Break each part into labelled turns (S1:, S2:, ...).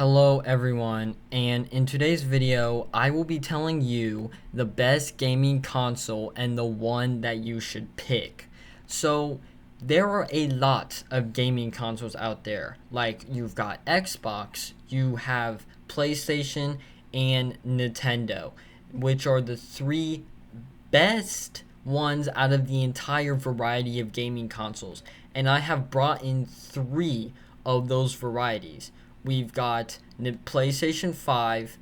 S1: Hello everyone, and in today's video I will be telling you the best gaming console and the one that you should pick. So there are a lot of gaming consoles out there. Like you've got Xbox, you have PlayStation, and Nintendo, which are the three best ones out of the entire variety of gaming consoles. And I have brought in three of those varieties. We've got PlayStation 5,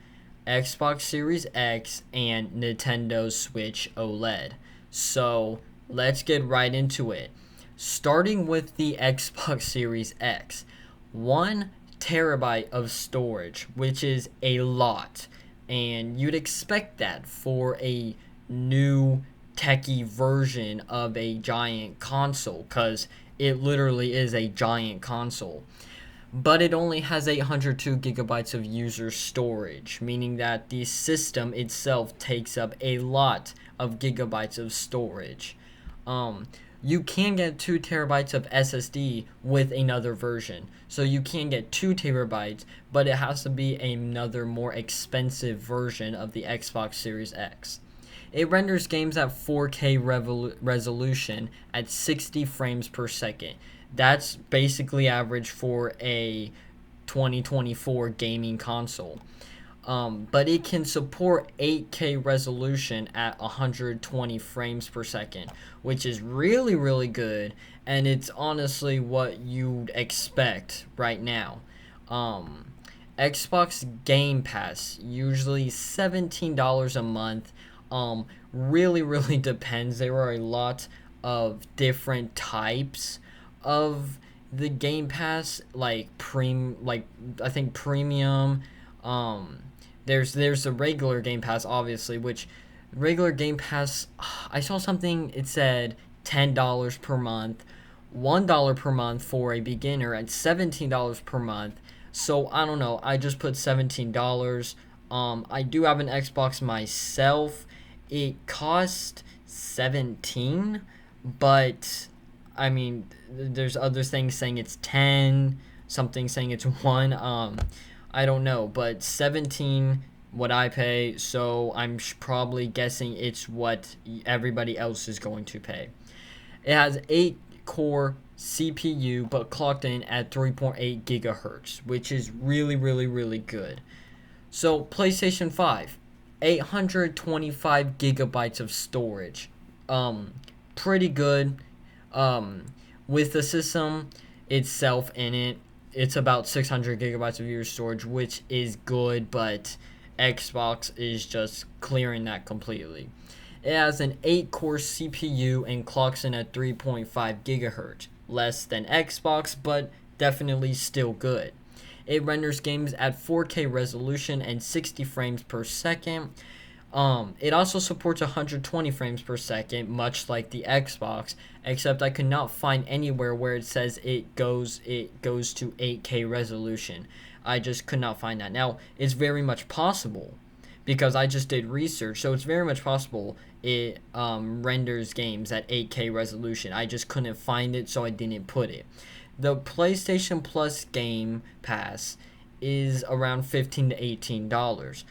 S1: Xbox Series X, and Nintendo Switch OLED. So let's get right into it. Starting with the Xbox Series X, 1 terabyte of storage, which is a lot. And you'd expect that for a new techie version of a giant console, because it literally is a giant console. But it only has 802 gigabytes of user storage, meaning that the system itself takes up a lot of gigabytes of storage. Um, you can get 2 terabytes of SSD with another version. So you can get 2 terabytes, but it has to be another more expensive version of the Xbox Series X. It renders games at 4K resolution at 60 frames per second. That's basically average for a 2024 gaming console. But it can support 8K resolution at 120 frames per second, which is really, really good, and it's honestly what you'd expect right now. Um, Xbox Game Pass, usually $17 a month. Really, really depends. There are a lot of different types of the Game Pass, like I think premium. Um, there's the regular Game Pass, obviously, which regular Game Pass. I saw something. It said $10 per month, $1 per month for a beginner, and $17 per month. So I don't know. I just put $17. I do have an Xbox myself. It cost 17, but I mean, there's other things saying it's 10, something saying it's 1. I don't know, but 17 what I pay, so I'm probably guessing it's what everybody else is going to pay. It has 8 core CPU, but clocked in at 3.8 gigahertz, which is really, really, really good. So, PlayStation 5, 825 gigabytes of storage. Um, Pretty good. Um, with the system itself in it, it's about 600 gigabytes of user storage, which is good, but Xbox is just clearing that completely. It has an 8 core CPU and clocks in at 3.5 gigahertz, less than Xbox, but definitely still good. It renders games at 4K resolution and 60 frames per second. It also supports 120 frames per second, much like the Xbox, except I could not find anywhere where it says it goes to 8K resolution. I just could not find that. Now, it's very much possible because I just did research, so it's very much possible it renders games at 8K resolution. I just couldn't find it, so I didn't put it. The PlayStation Plus Game Pass is around $15 to $18.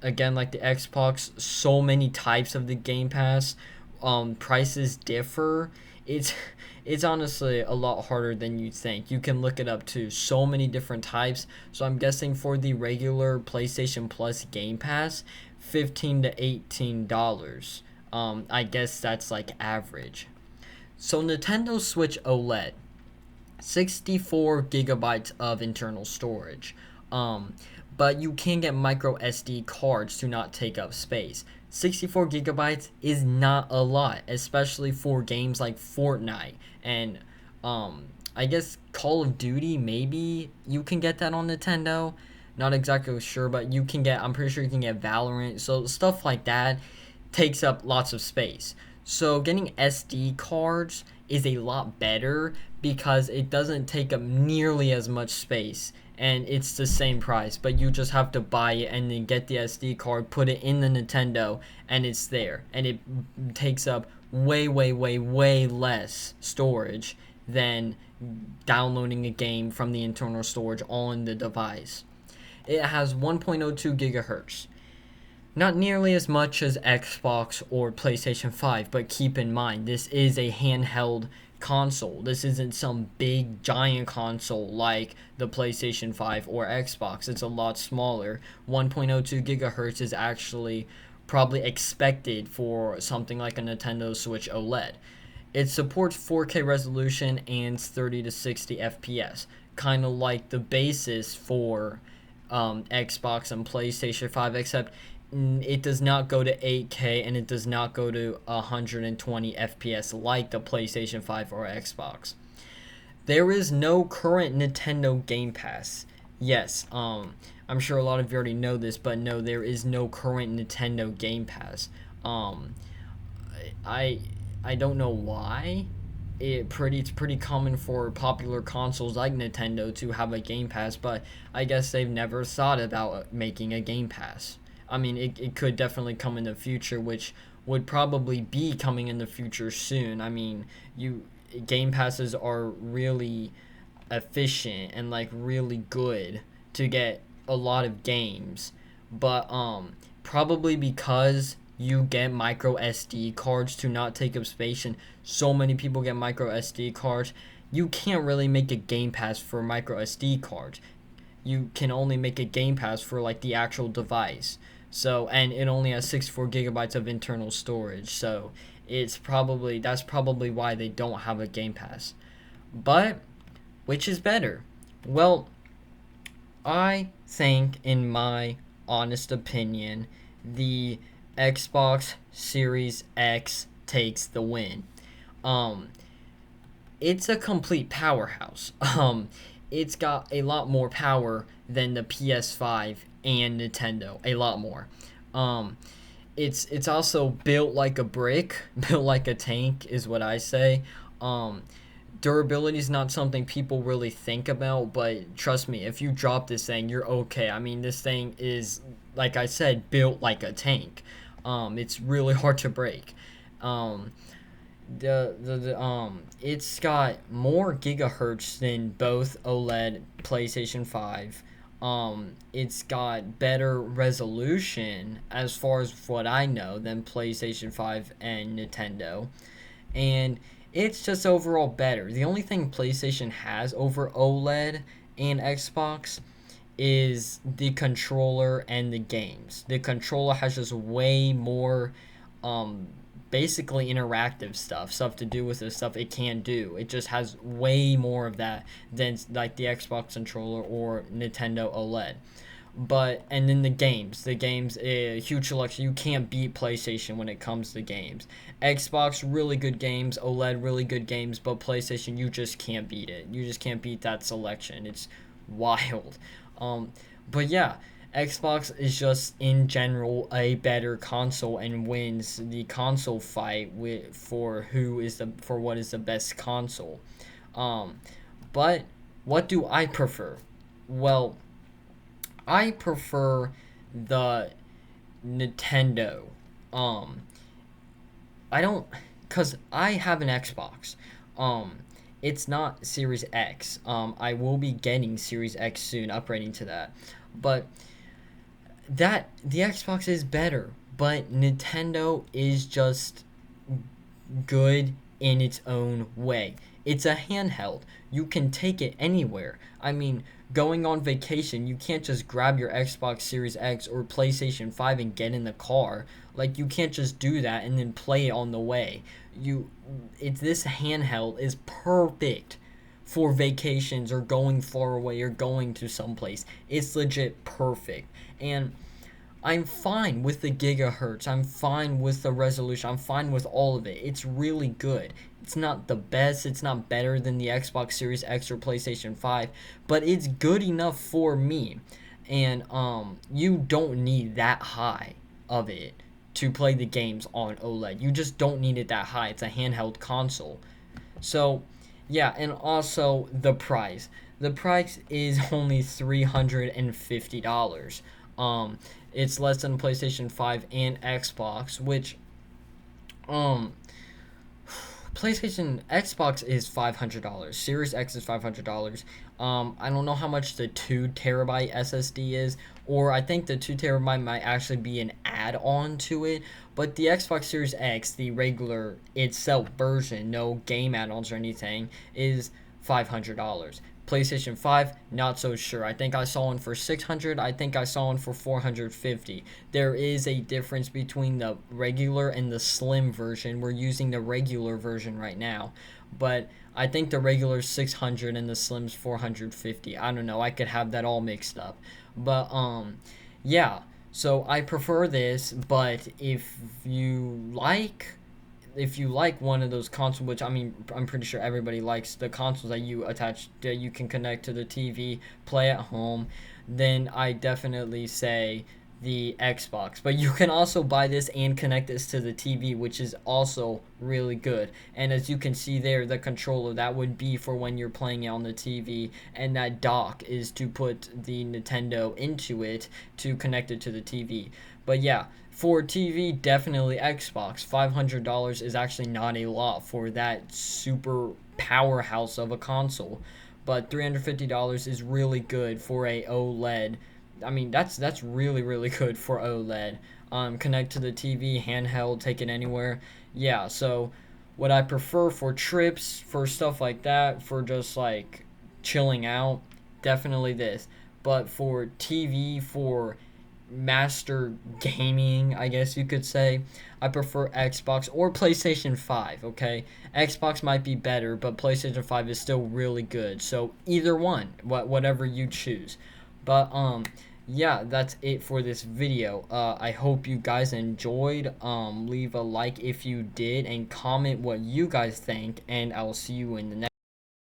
S1: Again, like the Xbox, so many types of the Game Pass. Prices differ. It's it's honestly a lot harder than you'd think. You can look it up too. So many different types. So I'm guessing for the regular PlayStation Plus Game Pass, $15 to $18. I guess that's like average. So Nintendo Switch OLED, 64 gigabytes of internal storage. But you can get micro SD cards to not take up space. 64 gigabytes is not a lot, especially for games like Fortnite and I guess Call of Duty. Maybe you can get that on Nintendo. Not exactly sure, but you can get. I'm pretty sure you can get Valorant. So stuff like that takes up lots of space. So getting SD cards is a lot better because it doesn't take up nearly as much space and it's the same price, but you just have to buy it and then get the SD card, put it in the Nintendo, and it's there. And it takes up way, way, way, way less storage than downloading a game from the internal storage on the device. It has 1.02 gigahertz. Not nearly as much as Xbox or PlayStation 5, but keep in mind, this is a handheld console. This isn't some big giant console like the PlayStation 5 or Xbox. It's a lot smaller. 1.02 gigahertz is actually probably expected for something like a Nintendo Switch OLED. It supports 4K resolution and 30 to 60 FPS, kind of like the basis for Xbox and PlayStation 5, except it does not go to 8K and it does not go to 120 FPS like the PlayStation 5 or Xbox. There is no current Nintendo Game Pass. Yes, I'm sure a lot of you already know this, but no, there is no current Nintendo Game Pass. Um, I I don't know why. It's pretty common for popular consoles like Nintendo to have a Game Pass, but I guess they've never thought about making a Game Pass. I mean, it could definitely come in the future, which would probably be coming in the future soon. I mean, you Game Passes are really efficient and like really good to get a lot of games, but probably because you get micro SD cards to not take up space, and so many people get micro SD cards, you can't really make a Game Pass for micro SD cards. You can only make a Game Pass for like the actual device. So, and it only has 64 gigabytes of internal storage. So, that's probably why they don't have a Game Pass. But which is better? Well, I think, in my honest opinion, the Xbox Series X takes the win. Um, it's a complete powerhouse. It's got a lot more power than the PS5 and Nintendo. A lot more. Um, it's also built like a brick, built like a tank, is what I say. Um, Durability is not something people really think about, but trust me, if you drop this thing, you're okay. I mean, this thing is, like I said, built like a tank. It's really hard to break. Um, it's got more gigahertz than both OLED PlayStation 5. It's got better resolution as far as what I know than PlayStation 5 and Nintendo. And it's just overall better. The only thing PlayStation has over OLED and Xbox is the controller and the games. The controller has just way more um basically interactive stuff to do with the stuff it can do. It just has way more of that than like the Xbox controller or Nintendo OLED. But and then the games a huge selection. You can't beat PlayStation when it comes to games. Xbox, really good games. OLED, really good games. But PlayStation, you just can't beat it. You just can't beat that selection. It's wild. um but yeah, Xbox is just in general a better console and wins the console fight for what is the best console. um but what do I prefer? Well, I prefer the Nintendo. Um, I don't, cause I have an Xbox. Um, it's not Series X. I will be getting Series X soon, upgrading to that. But the Xbox is better, but Nintendo is just good in its own way. It's a handheld. You can take it anywhere. I mean, going on vacation, you can't just grab your Xbox Series X or PlayStation 5 and get in the car. Like, you can't just do that and then play it on the way. This handheld is perfect for vacations or going far away or going to someplace. It's legit perfect. And I'm fine with the gigahertz. I'm fine with the resolution. I'm fine with all of it. It's really good. It's not the best. It's not better than the Xbox Series X or PlayStation 5, but it's good enough for me. And you don't need that high of it to play the games on OLED. You just don't need it that high. It's a handheld console. So, yeah, and also the price. The price is only $350. It's less than PlayStation 5 and Xbox, which um PlayStation Xbox is $500. Series X is $500. I don't know how much the 2 terabyte SSD is, or I think the 2 terabyte might actually be an add-on to it. But the Xbox Series X, the regular itself version, no game add-ons or anything, is $500. PlayStation 5, not so sure. I think I saw one for 600. I think I saw one for 450. There is a difference between the regular and the slim version. We're using the regular version right now, but I think the regular is 600 and the slim's 450. I don't know. I could have that all mixed up. But yeah. So I prefer this, but if you like one of those consoles, which I mean, I'm pretty sure everybody likes the consoles that you attach, that you can connect to the TV, play at home, then I definitely say the Xbox. But you can also buy this and connect this to the TV, which is also really good. And as you can see there, the controller, that would be for when you're playing it on the TV, and that dock is to put the Nintendo into it to connect it to the TV. But yeah, for TV, definitely Xbox. $500 is actually not a lot for that super powerhouse of a console, but $350 is really good for a OLED. I mean, that's really good for OLED. Connect to the TV, handheld, take it anywhere. Yeah, so what I prefer for trips, for stuff like that, for just like chilling out, definitely this. But for TV, for master gaming, I guess you could say, I prefer Xbox or PlayStation 5, okay? Xbox might be better, but PlayStation 5 is still really good. So either one, whatever you choose. But yeah, that's it for this video. I hope you guys enjoyed. Leave a like if you did, and comment what you guys think, and I'll see you in the next